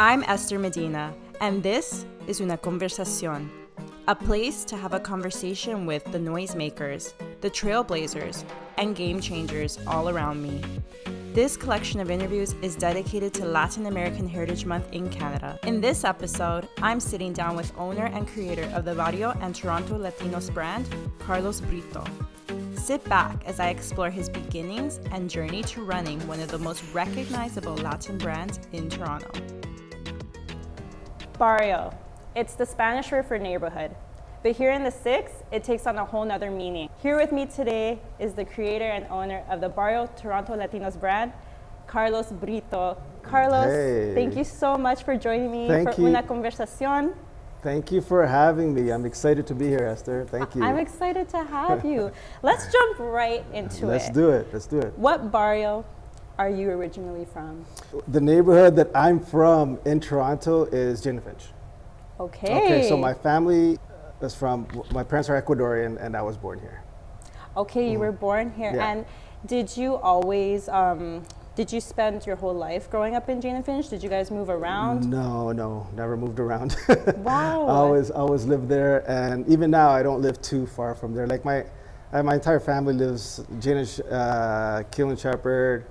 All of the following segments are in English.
I'm Esther Medina, and this is Una Conversación, a place to have a conversation with the noisemakers, the trailblazers, and game changers all around me. This collection of interviews is dedicated to Latin American Heritage Month in Canada. In this episode, I'm sitting down with owner and creator of the Barrio and Toronto Latinos brand, Carlos Brito. Sit back as I explore his beginnings and journey to running one of the most recognizable Latin brands in Toronto. Barrio. It's the Spanish word for neighborhood. But here in the Six, it takes on a whole nother meaning. Here with me today is the creator and owner of the Barrio Toronto Latinos brand, Carlos Brito. Carlos, Hey. Thank you so much for joining me Thank for you. Una Conversación. Thank you for having me. I'm excited to be here, Esther. Thank you. I'm excited to have you. Let's jump right into Let's it. do it. Let's do it. What barrio are you originally from? The neighborhood that I'm from in Toronto is Finch. Okay. So my family is from, my parents are Ecuadorian and I was born here. Okay, you were born here. Yeah. And did you always, did you spend your whole life growing up in Jane and Finch? Did you guys move around? No, never moved around. Wow. Always lived there, and even now I don't live too far from there. Like my entire family lives Janish, Keelan Shepherd,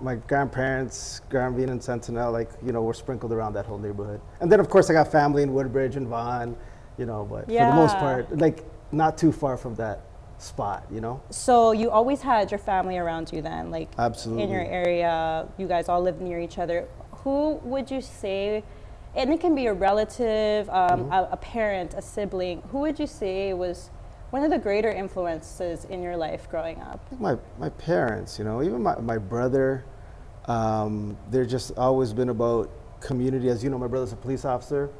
my grandparents, Granville and Sentinel, we're sprinkled around that whole neighborhood. And then of course I got family in Woodbridge and Vaughan, but for the most part, not too far from that spot, So you always had your family around you then, Absolutely. in your area, you guys all lived near each other. Who would you say, and it can be a relative, a parent, a sibling, who would you say was one of the greater influences in your life growing up? My parents, even my brother, they're just always been about community. As you know, my brother's a police officer.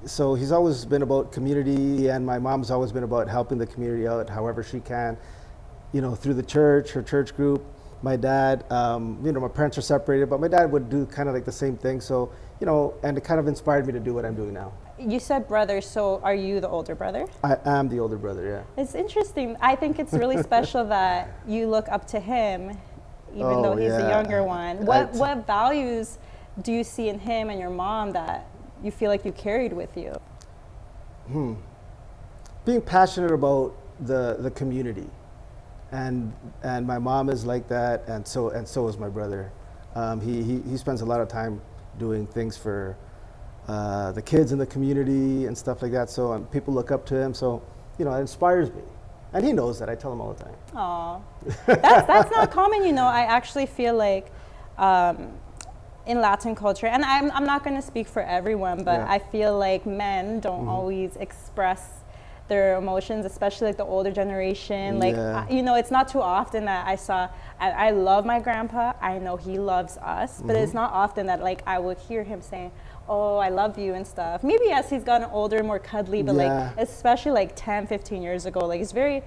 So he's always been about community, and my mom's always been about helping the community out however she can, through the church, her church group. My dad, my parents are separated, but my dad would do kind of like the same thing. So, and it kind of inspired me to do what I'm doing now. You said brother, so are you the older brother? I am the older brother, yeah. It's interesting. I think it's really special that you look up to him, even though he's the younger one. What values do you see in him and your mom that you feel like you carried with you? Being passionate about the community, and my mom is like that, and so is my brother. He spends a lot of time doing things for the kids in the community and stuff like that. So people look up to him. So it inspires me, and he knows that. I tell him all the time. Aw, that's not common. I actually feel like in Latin culture, and I'm not going to speak for everyone, but I feel like men don't always express their emotions, especially the older generation. It's not too often that I love my grandpa. I know he loves us, but it's not often that I would hear him saying, "Oh, I love you" and stuff. Maybe as he's gotten older, more cuddly, but especially 10, 15 years ago, it's very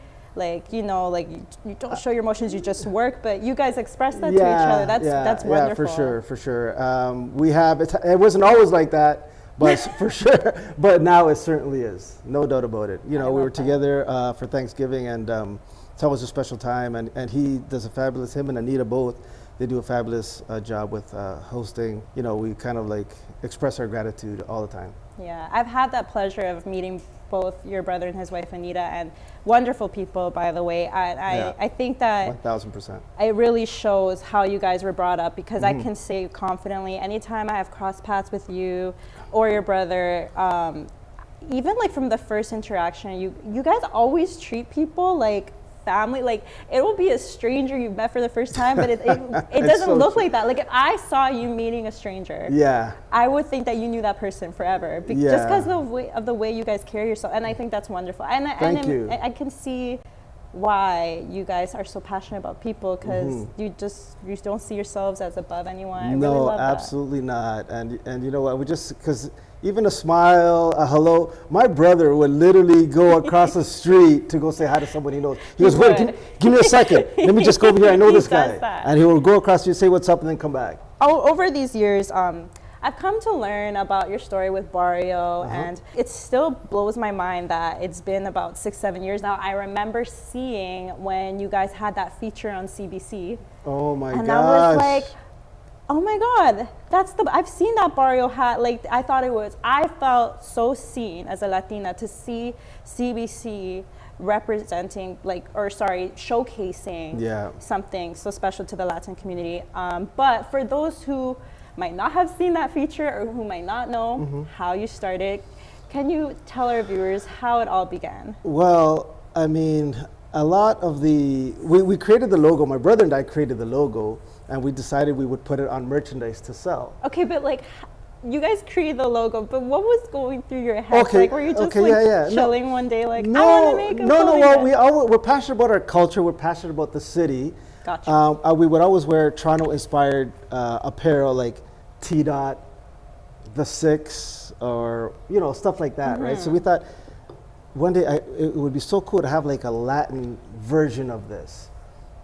you don't show your emotions, you just work, but you guys express that to each other. That's wonderful. Yeah, for sure. It wasn't always like that, but for sure. But now it certainly is, no doubt about it. We were together for Thanksgiving, and it's always a special time. And he does him and Anita both, they do a fabulous job with hosting. We kind of express our gratitude all the time. Yeah, I've had that pleasure of meeting both your brother and his wife Anita, and wonderful people, by the way. I think that 1000%. It really shows how you guys were brought up, because I can say confidently, anytime I have crossed paths with you or your brother, even from the first interaction, you guys always treat people like family. It will be a stranger you've met for the first time, but it doesn't look like that. If I saw you meeting a stranger, I would think that you knew that person forever, just because of the way you guys carry yourself. And I think that's wonderful. Thank you. I can see why you guys are so passionate about people, because you don't see yourselves as above anyone. I really love absolutely not. And you know what? Because even a smile, a hello. My brother would literally go across the street to go say hi to someone he knows. He goes, "Wait, give me a second. Let me just go over here. I know this guy." Does that. And he will go across the street, say what's up, and then come back. Over these years, I've come to learn about your story with Barrio, and it still blows my mind that it's been about 6-7 years now. I remember seeing when you guys had that feature on CBC. Oh my gosh. And I was like, oh my God, I've seen that Barrio hat. Like, I felt so seen as a Latina to see CBC representing, showcasing something so special to the Latin community. But for those who might not have seen that feature or who might not know how you started, can you tell our viewers how it all began? Well, I mean, a lot of we created the logo. My brother and I created the logo, and we decided we would put it on merchandise to sell. Okay, but like, you guys created the logo, but what was going through your head? Okay, like, were you just chilling one day, like, no, I want to make a clothing well, we're passionate about our culture. We're passionate about the city. Gotcha. We would always wear Toronto-inspired apparel, like T-Dot, The Six, or stuff like that, right? So we thought one day it would be so cool to have like a Latin version of this.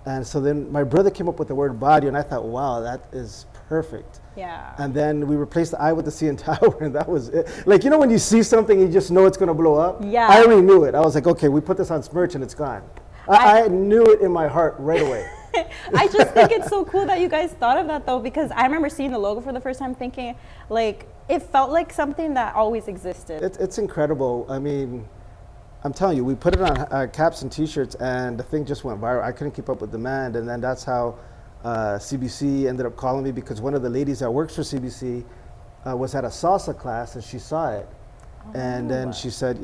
And so then my brother came up with the word Barrio, and I thought, wow, that is perfect. Yeah. And then we replaced the I with the C in tower, and that was it. Like, when you see something, you just know it's going to blow up. Yeah. I already knew it. I was like, okay, we put this on merch, and it's gone. I knew it in my heart right away. I just think it's so cool that you guys thought of that, though, because I remember seeing the logo for the first time thinking, like, it felt like something that always existed. It's incredible. I mean, I'm telling you, we put it on caps and T-shirts, and the thing just went viral. I couldn't keep up with demand, and then that's how CBC ended up calling me, because one of the ladies that works for CBC was at a salsa class, and she saw it. And then she said,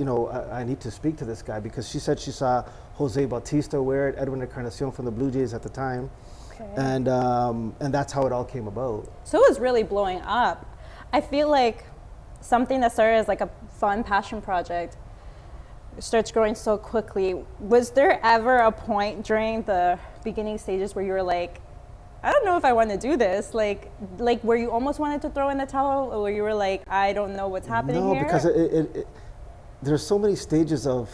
I need to speak to this guy, because she said she saw Jose Bautista wear it, Edwin Encarnacion from the Blue Jays at the time. Okay. And that's how it all came about. So it was really blowing up. I feel like something that started as like a fun passion project starts growing so quickly. Was there ever a point during the beginning stages where you were like, I don't know if I want to do this, like where you almost wanted to throw in the towel, or where you were like, I don't know what's happening here? No, because there's so many stages of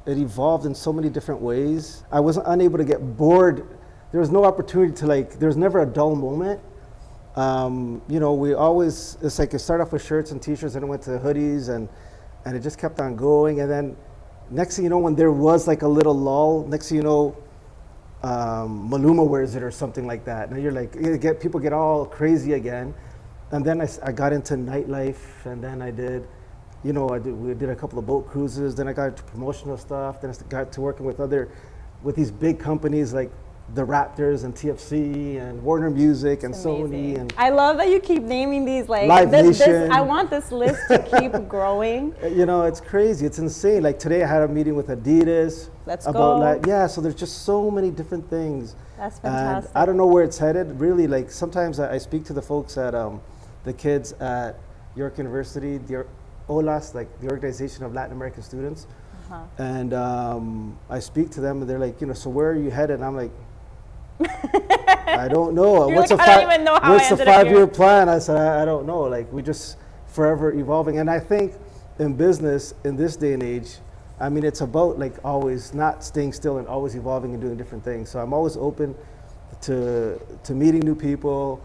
it, evolved in so many different ways. I was unable to get bored. There was no opportunity to there was never a dull moment. We always, it's like it started off with shirts and T-shirts, and it went to hoodies, and it just kept on going. And then next thing you know, when there was like a little lull, next thing you know, Maluma wears it or something like that. And you're like, people get all crazy again. And then I got into nightlife, and then we did a couple of boat cruises. Then I got into promotional stuff. Then I got to working with these big companies like the Raptors and TFC and Warner Music and Sony. And I love that you keep naming these, like, Live Nation. I want this list to keep growing. It's crazy. It's insane. Like today I had a meeting with Adidas. Let's about go. So there's just so many different things. That's fantastic. And I don't know where it's headed. Really, like sometimes I speak to the folks at the kids at York University, the OLAS, like the Organization of Latin American Students. And I speak to them, and they're like, so where are you headed? And I'm like, I don't know. What's the 5-year plan? I said, I don't know. Like, we just forever evolving. And I think in business, in this day and age, I mean, it's about like always not staying still and always evolving and doing different things. So I'm always open to meeting new people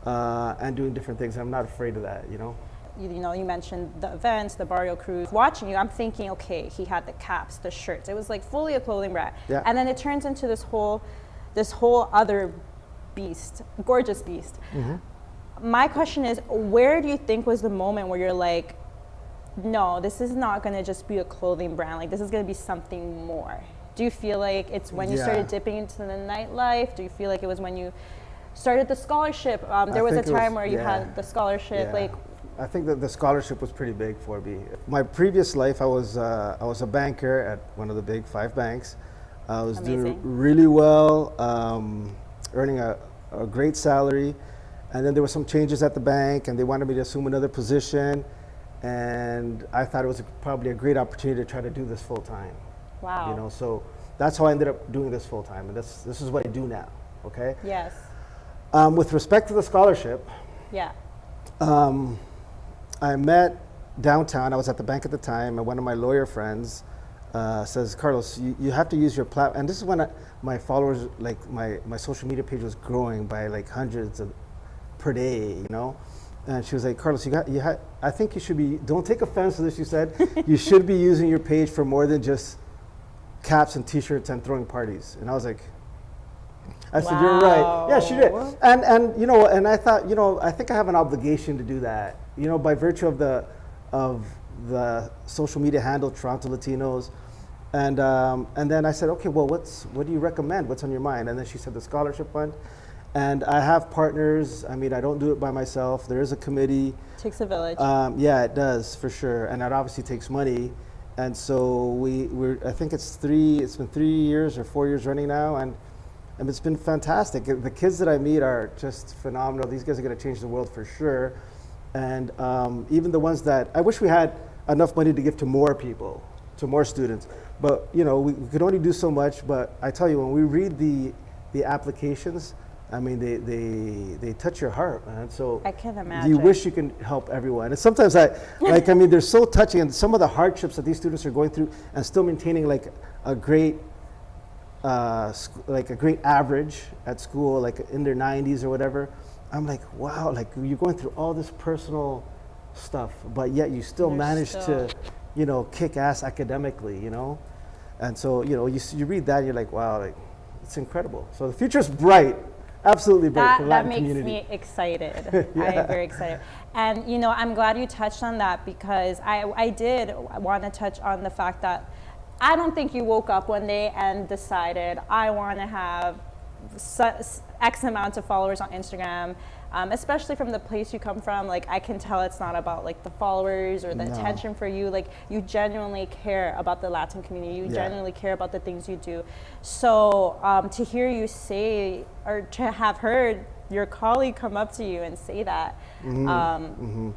and doing different things. I'm not afraid of that, You mentioned the events, the Barrio cruise. Watching you, I'm thinking, okay, he had the caps, the shirts. It was like fully a clothing brand. Yeah. And then it turns into this whole other beast, gorgeous beast. My question is, where do you think was the moment where you're like, no, this is not going to just be a clothing brand. Like, this is going to be something more. Do you feel like it's when you started dipping into the nightlife? Do you feel like it was when you started the scholarship? There was a time where you had the scholarship. Yeah. I think that the scholarship was pretty big for me. My previous life, I was a banker at one of the big 5 banks. I was doing really well, earning a great salary. And then there were some changes at the bank, and they wanted me to assume another position. And I thought it was probably a great opportunity to try to do this full time. Wow. So that's how I ended up doing this full time. And this is what I do now, okay? Yes. With respect to the scholarship, yeah. I met downtown. I was at the bank at the time, and one of my lawyer friends says, Carlos, you have to use your platform. And this is when my followers, like my social media page was growing by like hundreds per day, And she was like, Carlos, I think you should be, don't take offense to this, you said, you should be using your page for more than just caps and t-shirts and throwing parties. And I was like, I said, you're right. Yeah, she did. And you know, and I thought, you know, I think I have an obligation to do that, you know, by virtue of the social media handle, Toronto Latinos. And then I said, okay, well, what do you recommend? What's on your mind? And then she said the scholarship fund. And I have partners. I mean, I don't do it by myself. There is a committee. Takes a village. Yeah, it does, for sure. And that obviously takes money. And so I think it's been 3 years or 4 years running now. And it's been fantastic. The kids that I meet are just phenomenal. These guys are going to change the world for sure. And even the ones that, I wish we had enough money to give to more people, to more students. But, you know, we could only do so much. But I tell you, when we read the applications, I mean, they touch your heart, man. So I can imagine. You wish you can help everyone. And sometimes I mean, they're so touching, and some of the hardships that these students are going through, and still maintaining like a great average at school, like in their 90s or whatever. I'm like, wow, like you're going through all this personal stuff, but yet you still manage to, you know, kick ass academically, you know. And so, you know, you read that, and you're like, wow, like it's incredible. So the future's bright. Absolutely bright for the Latin community. That makes me excited. I am very excited. And, you know, I'm glad you touched on that, because I did want to touch on the fact that I don't think you woke up one day and decided, I want to have X amount of followers on Instagram, especially from the place you come from. Like, I can tell it's not about like the followers or the attention for you. Like, you genuinely care about the Latin community. You genuinely care about the things you do. So to hear you say, or to have heard your colleague come up to you and say that, do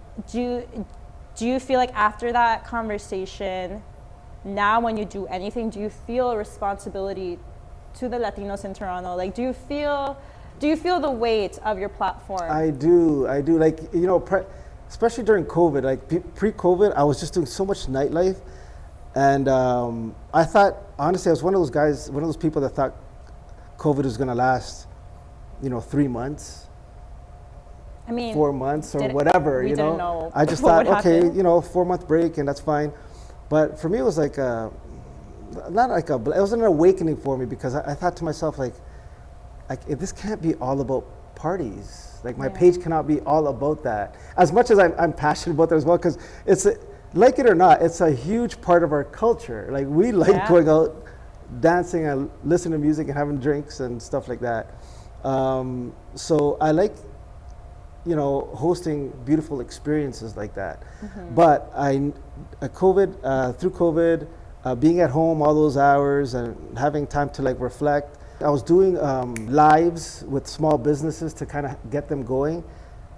you feel like after that conversation, now when you do anything, do you feel a responsibility to the Latinos in Toronto? Like, do you feel the weight of your platform? I do. Like, you know, especially during COVID, like pre-COVID, I was just doing so much nightlife. And I thought, honestly, I was one of those people that thought COVID was going to last, you know, 3 months. I mean, 4 months or whatever, you know. I just thought, okay, you know, 4-month break and that's fine. But for me, it was like it was an awakening for me, because I thought to myself, like this can't be all about parties. Like, my page cannot be all about that. As much as I'm passionate about that as well, because it's, like it or not, it's a huge part of our culture. Like, we like going out, dancing and listening to music and having drinks and stuff like that. So I like, you know, hosting beautiful experiences like that. But through COVID, being at home all those hours and having time to like reflect, I was doing lives with small businesses to kind of get them going,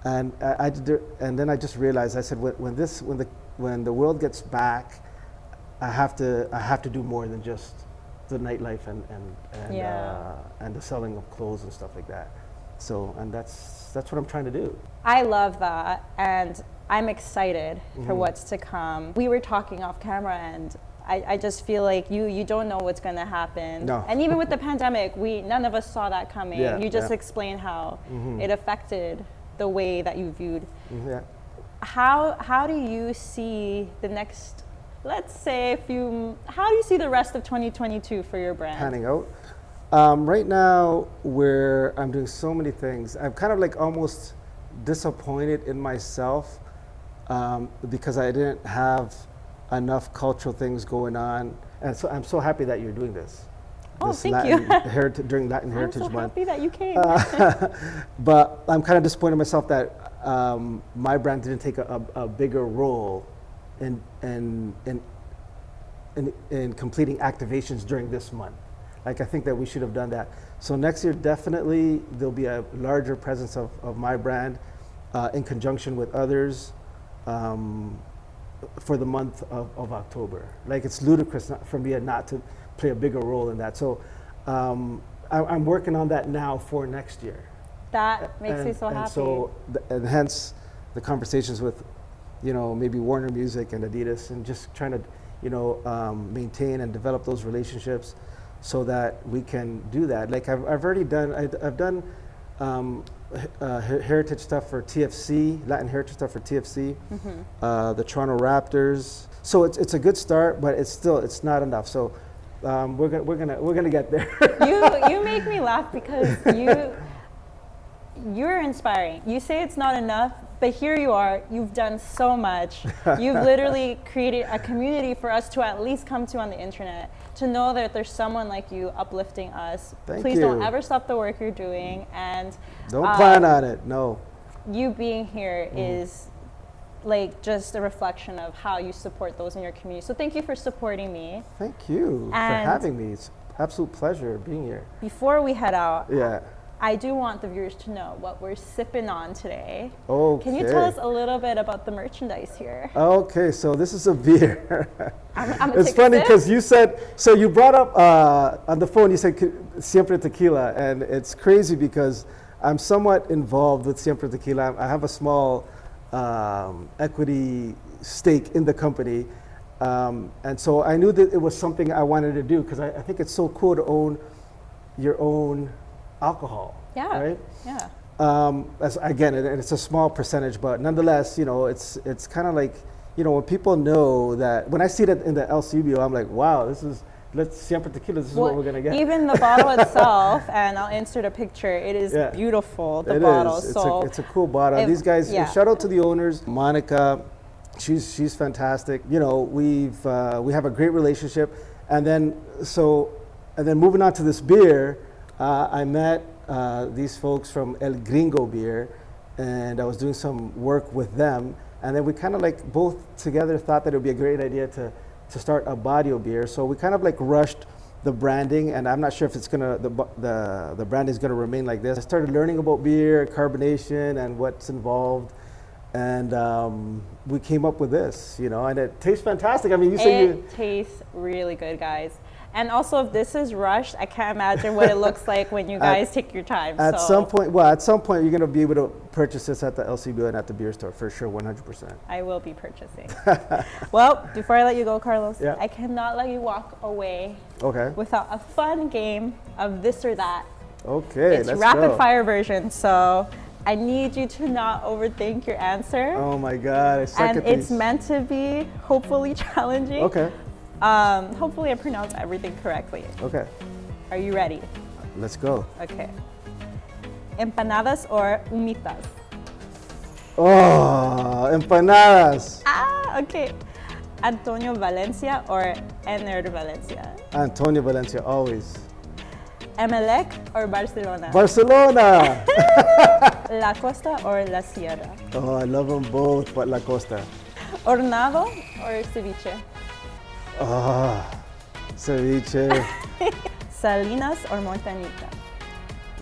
and then I just realized, I said, when the world gets back, I have to do more than just the nightlife and the selling of clothes and stuff like that. So, and that's what I'm trying to do. I love that, and I'm excited for what's to come. We were talking off camera, and I just feel like you don't know what's going to happen. No. And even with the pandemic, none of us saw that coming. You just explained how it affected the way that you viewed. How do you see the next, let's say how do you see the rest of 2022 for your brand? Panning out. Right now, I'm doing so many things. I'm kind of like almost disappointed in myself, because I didn't have enough cultural things going on, and so I'm so happy that you're doing this. Oh, this thank Latin you. During Latin Heritage Month. Month. I'm so happy that you came. But I'm kind of disappointed in myself that my brand didn't take a bigger role in completing activations during this month. Like, I think that we should have done that. So next year, definitely there'll be a larger presence of my brand in conjunction with others. For the month of October. Like, it's ludicrous for me not to play a bigger role in that. So I'm working on that now for next year. That makes me so happy. And so, and hence the conversations with, you know, maybe Warner Music and Adidas, and just trying to, you know, maintain and develop those relationships so that we can do that. Like, I've already done, I've done heritage stuff for TFC, Latin heritage stuff for TFC, the Toronto Raptors. So it's a good start, but it's not enough. So we're gonna get there. You make me laugh because you're inspiring. You say it's not enough, but here you are. You've done so much. You've literally created a community for us to at least come to on the internet, to know that there's someone like you uplifting us. Please don't ever stop the work you're doing. And don't plan on it. No. You being here is like just a reflection of how you support those in your community. So thank you for supporting me. Thank you for having me. It's an absolute pleasure being here. Before we head out, I do want the viewers to know what we're sipping on today. Okay. Can you tell us a little bit about the merchandise here? Okay, so this is a beer. It's funny because you said, so you brought up on the phone, you said Siempre Tequila, and it's crazy because I'm somewhat involved with Siempre Tequila. I have a small equity stake in the company. And so I knew that it was something I wanted to do because I think it's so cool to own your own alcohol, right? Yeah. As again, and it's a small percentage, but nonetheless, you know, it's kind of like, you know, when people know that, when I see that in the LCBO, I'm like, wow, let's Siempre Tequila, this is what we're gonna get. Even the bottle itself, and I'll insert a picture, it is beautiful, the bottle. It's a cool bottle. These guys, shout out to the owners, Monica, she's fantastic. You know, we have a great relationship. And then moving on to this beer, I met these folks from El Gringo Beer, and I was doing some work with them. And then we kind of like both together thought that it would be a great idea to start a Barrio beer. So we kind of like rushed the branding, and I'm not sure if it's gonna, the branding is gonna remain like this. I started learning about beer, carbonation, and what's involved. And we came up with this, you know, and it tastes fantastic. I mean, it tastes really good, guys. And also, if this is rushed, I can't imagine what it looks like when you guys take your time. At some point, you're going to be able to purchase this at the LCBO and at the beer store for sure, 100%. I will be purchasing. Well, before I let you go, Carlos, I cannot let you walk away without a fun game of this or that. Okay, it's rapid fire version, so I need you to not overthink your answer. Oh my God, I suck at these. And it's meant to be hopefully challenging. Okay. Hopefully I pronounced everything correctly. Okay. Are you ready? Let's go. Okay. Empanadas or humitas? Oh, empanadas. Okay. Antonio Valencia or Ener Valencia? Antonio Valencia, always. Emelec or Barcelona? Barcelona. La Costa or La Sierra? Oh, I love them both, but La Costa. Hornado or ceviche? Ceviche. Salinas or Montañita?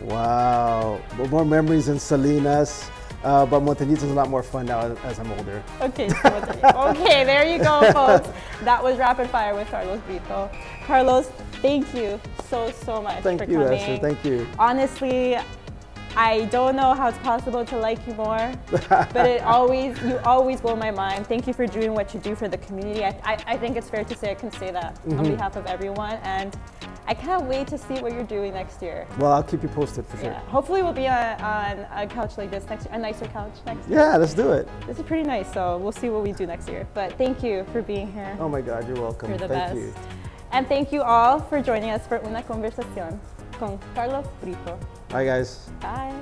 Wow, more memories in Salinas, but Montañita is a lot more fun now as I'm older. Okay, okay, there you go, folks. That was Rapid Fire with Carlos Brito. Carlos, thank you so much for coming. Thank you, Esther. Thank you. Honestly, I don't know how it's possible to like you more, but you always blow my mind. Thank you for doing what you do for the community. I think it's fair to say I can say that on behalf of everyone, and I can't wait to see what you're doing next year. Well, I'll keep you posted for sure. Hopefully we'll be on a couch like this next year, a nicer couch next year. Yeah, let's do it. This is pretty nice, so we'll see what we do next year. But thank you for being here. Oh my God, you're welcome. You're the thank best. you. And thank you all for joining us for Una Conversación con Carlos Brito. Bye, guys. Bye.